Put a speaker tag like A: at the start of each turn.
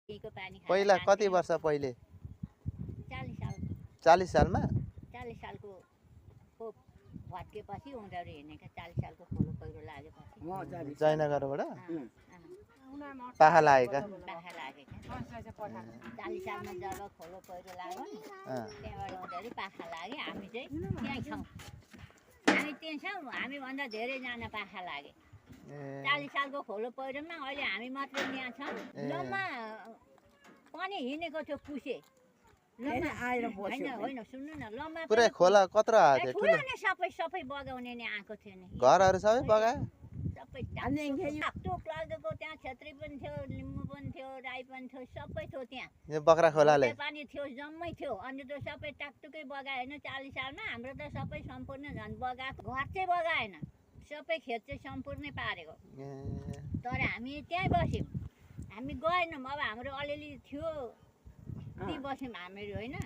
A: पहिला कति वर्ष पहिले
B: 40 साल
A: 40 सालमा
B: 40 सालको खोप भत्केपछि उनीहरू हिँडेका 40 सालको खोलो पहिरो लागेपछि
A: जयनगरबाट पाखा लागेका
B: 40 सालमा जब खोलो पहिरो लाग्यो नि त्यहाँबाट उनीहरू पाखा लागे हामी चाहिँ त्यहीँ छौँ हामी त्यहीँ छौँ हामीभन्दा धेरैजना पाखा लागे 40 सालको खोलो पहिरोमा अहिले हामी मात्रै यहाँ छौँ लम्मा पनि हिँडेको थियो पुसे होइन सुन्नु न लम्मा
A: पुरै खोला कत्रो आएको थियो
B: ठुलो नै सबै बगाउने नै आएको थियो नि
A: घरहरू सबै बगायो
B: सबै टोक लागेको त्यहाँ छेत्री पनि थियो लिम्बू पनि थियो राई पनि थियो सबै थियो त्यहाँ
A: यो बक्रा खोलाले
B: पानी थियो जम्मै थियो अनि त सबै टाकटुकै बगायो होइन 40 सालमा हाम्रो त सबै सम्पूर्ण झन् बगाएको घर चाहिँ बगाएन सबै खेत चाहिँ सम्पूर्णै पारेको तर हामी त्यहीँ बस्यौँ हामी गएनौँ अब हाम्रो अलिअलि थियो त्यहीँ बस्यौँ हामीहरू होइन